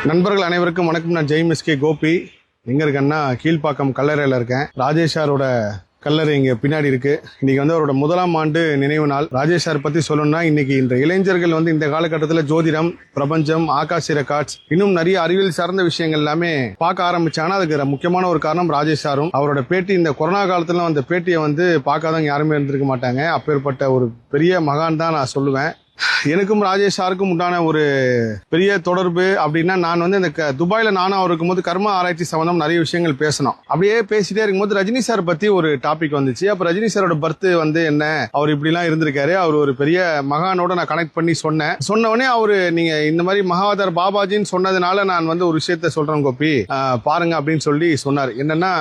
நண்பர்கள் அனைவருக்கும் வணக்கம். நான் ஜெய்மிஸ்கே கோபி. எங்க இருக்கேன்னா கீழ்ப்பாக்கம் கல்லறையில் இருக்கேன். ராஜேஷ் சாரோட கல்லறை இங்க பின்னாடி இருக்கு. இன்னைக்கு வந்து அவரோட 1ஆம் ஆண்டு நினைவு நாள். ராஜேஷ் சார் பத்தி சொல்லணும்னா இன்னைக்கு இந்த இளைஞர்கள் வந்து இந்த காலகட்டத்தில் ஜோதிடம், பிரபஞ்சம், ஆகாஷ் ரெக்கார்ட்ஸ், இன்னும் நிறைய அறிவியல் சார்ந்த விஷயங்கள் எல்லாமே பார்க்க ஆரம்பிச்சாங்கன்னா அதுக்கு முக்கியமான ஒரு காரணம் ராஜேஷ் சாரும். அவரோட பேட்டி இந்த கொரோனா காலத்துல அந்த பேட்டியை வந்து பார்க்காதவங்க யாருமே இருந்திருக்க மாட்டாங்க. அப்பேற்பட்ட ஒரு பெரிய மகான் தான் நான் சொல்லுவேன். எனக்கும் ராஜேஷ் சாருக்கும் உண்டான ஒரு பெரிய தொடர்பு அப்படின்னா, நான் வந்து இந்த துபாயில நானும் அவருக்கும் போது கர்ம ஆராய்ச்சி சம்பந்தம் நிறைய விஷயங்கள் பேசணும். அப்படியே பேசிட்டே இருக்கும்போது ரஜினி சார் பத்தி ஒரு டாபிக் வந்துச்சு. அப்ப ரஜினி சாரோட பர்த் வந்து என்ன, அவர் இப்படி எல்லாம் இருந்திருக்காரு, அவர் ஒரு பெரிய மகானோட நான் கனெக்ட் பண்ணி சொன்ன உடனே அவரு நீங்க இந்த மாதிரி மகாவதார் பாபாஜின்னு சொன்னதுனால நான் வந்து ஒரு விஷயத்த சொல்றேன் கோபி, பாருங்க அப்படின்னு சொல்லி சொன்னார். என்னன்னா,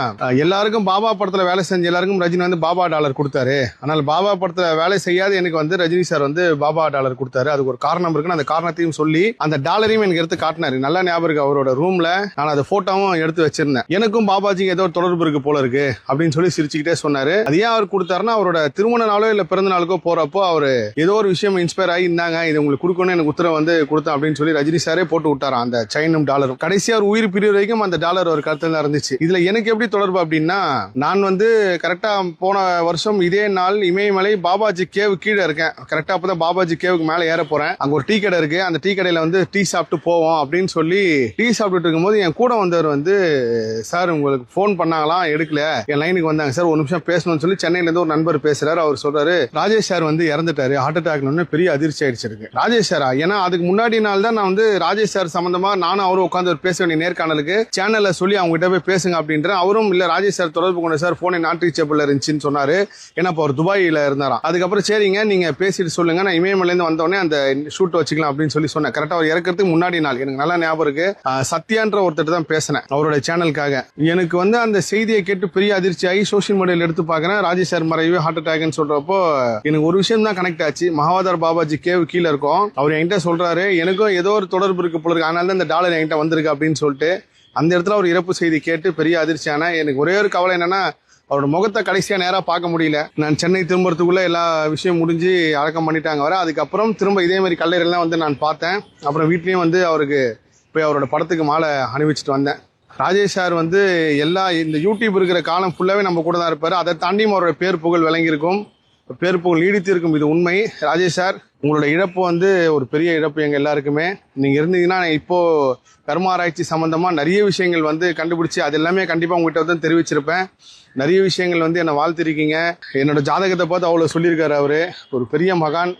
எல்லாருக்கும் பாபா படத்துல வேலை செஞ்ச எல்லாருக்கும் ரஜினி வந்து பாபா டாலர் கொடுத்தாரு. ஆனால் பாபா படத்துல வேலை செய்யாத எனக்கு வந்து ரஜினி சார் வந்து பாபா டாலர் கொடுத்தாரு. அதுக்கு ஒரு காரணம் இருக்குன்னு அந்த காரணத்தையும் சொல்லி அந்த டாலரையும் எனக்கு எடுத்து காட்டினாரு. நல்லா ஞாபகம் இருக்கு. அவரோட ரூம்ல நான் அந்த போட்டோவும் எடுத்து வச்சிருந்தேன். எனக்கும் பாபாஜிக்கு ஏதோ தொடர்பு இருக்கு போல இருக்கு அப்படின்னு சொல்லி சிரிச்சுக்கிட்டே சொன்னாரு. அது ஏன் அவர் கொடுத்தாருன்னா, அவரோட திருமண நாளோ இல்ல பிறந்த நாளுக்கோ போறப்போ அவரு ஏதோ ஒரு விஷயம் இன்ஸ்பயர் ஆகி, இருந்தாங்க இது உங்களுக்கு கொடுக்கணும்னு எனக்கு உத்தரவு வந்து கொடுத்தேன் அப்படின்னு சொல்லி ரஜினி சாரே போட்டு விட்டாராம் அந்த செயினும் டாலரும். கடைசியா அவர் உயிர் பிரிவு வரைக்கும் அந்த டாலர் ஒரு கருத்துல தான் இருந்துச்சு. இதுல எனக்கு எப்படி தொடர்பு அப்படின்னா, நான் வந்து கரெக்டா போன வருஷம் இதே நாள் இமயமலை பாபாஜி கேவ் கீழே இருக்கேன். கரெக்டா அப்பதான் பாபாஜி கேவுக்கு மேல ஏற போறேன். அங்க ஒரு டீ கடை இருக்கு. அந்த டீ கடையில வந்து டீ சாப்பிட்டு போவோம் அப்படின்னு சொல்லி டீ சாப்பிட்டு இருக்கும்போது என் கூட வந்தவர் வந்து, சார் உங்களுக்கு போன் பண்ணாங்களாம், எடுக்கல, என் லைனுக்கு வந்தாங்க சார், ஒரு நிமிஷம் பேசணும்னு சொல்லி சென்னையில இருந்து ஒரு நண்பர் பேசுறாரு. அவர் சொல்றாரு, ராஜேஷ் சார் வந்து இறந்துட்டாரு, ஹார்ட் அட்டாக்னு. பெரிய அதிர்ச்சி ஆயிடுச்சு இருக்கு. ராஜேஷ் சாரா? ஏன்னா அதுக்கு முன்னாடி நாள் தான் நான் வந்து ராஜேஷ் சார் சம்பந்தமா நானும் அவரும் உட்காந்து பேச வேண்டிய நேர்காணலுக்கு சேனல்ல சொல்லி அவங்க கிட்ட போய் பேசுங்க அப்படின்ற. அவரும் இல்ல ராஜேஷ் சார் தொடர்பு கொண்டு சார், போனே நாட் ரீச்சபிள் இருந்துச்சுன்னு சொன்னாரு. ஏன்னா அவர் துபாயில இருந்தாராம். அதுக்கப்புறம் சரிங்க நீங்க பேசிட்டு சொல்லுங்க, நான் இமயமலையில இருந்து வந்தோடனே அந்த ஷூட் வச்சுக்கலாம் அப்படின்னு சொல்லி சொன்னேன். கரெக்டா அவர் இறக்கிறதுக்கு முன்னாடி நாள் எனக்கு நல்லா ஞாபகம் இருக்கு. சத்யான்ற ஒருத்தர் தான் பேசினேன் அவரோட சேனலுக்காக. எனக்கு வந்து அந்த செய்தியை கேட்டு பெரிய அதிர்ச்சி ஆகி சோசியல் மீடியாவில் எடுத்து பாக்குறேன். ராஜேஷ் சார் மறைவு, ஹார்ட் அட்டாக்னு சொல்றப்போ எனக்கு ஒரு விஷயம் தான் கனெக்ட் ஆச்சு. மகாவதார் பாபாஜி கேவ் கீழே இருக்கும். அவர் என்கிட்ட சொல்றாரு, எனக்கும் ஏதோ ஒரு தொடர்பு இருக்கு போல இருக்கு, அதனால தான் இந்த டாலர் என்கிட்ட வந்திருக்கு அப்படின்னு சொல்லிட்டு அந்த இடத்துல ஒரு இறப்பு செய்தி கேட்டு பெரிய அதிர்ச்சியான. எனக்கு ஒரே ஒரு கவலை என்னன்னா, அவரோட முகத்தை கடைசியா நேரா பார்க்க முடியல. நான் சென்னை திரும்புறதுக்குள்ள எல்லா விஷயம் முடிஞ்சு அடக்கம் பண்ணிட்டாங்க வர. அதுக்கப்புறம் திரும்ப இதே மாதிரி கல்லறையெல்லாம் வந்து நான் பார்த்தேன். அப்புறம் வீட்லயும் வந்து அவருக்கு போய் அவரோட படத்துக்கு மாலை அணிவிச்சிட்டு வந்தேன். ராஜேஷ் சார் வந்து எல்லா இந்த யூடியூப் இருக்கிற காலம் ஃபுல்லாவே நம்ம கூட தான் இருப்பாரு. அதை தாண்டியும் அவரோட பேர் புகழ் விளங்கியிருக்கும், பேர் புகழ் நீடித்து இருக்கும். இது உண்மை. ராஜேஷ் சார், உங்களோட இழப்பு வந்து ஒரு பெரிய இழப்பு எங்க எல்லாருக்குமே. நீங்க இருந்தீங்கன்னா இப்போ கர்ம ஆராய்ச்சி சம்பந்தமா நிறைய விஷயங்கள் வந்து கண்டுபிடிச்சு அது எல்லாமே கண்டிப்பா உங்ககிட்ட வந்து தெரிவிச்சிருப்பேன். நிறைய விஷயங்கள் வந்து என்னை வாழ்த்திருக்கீங்க. என்னோட ஜாதகத்தை பார்த்து அவ்வளவு சொல்லியிருக்காரு அவரு. ஒரு பெரிய மகான்.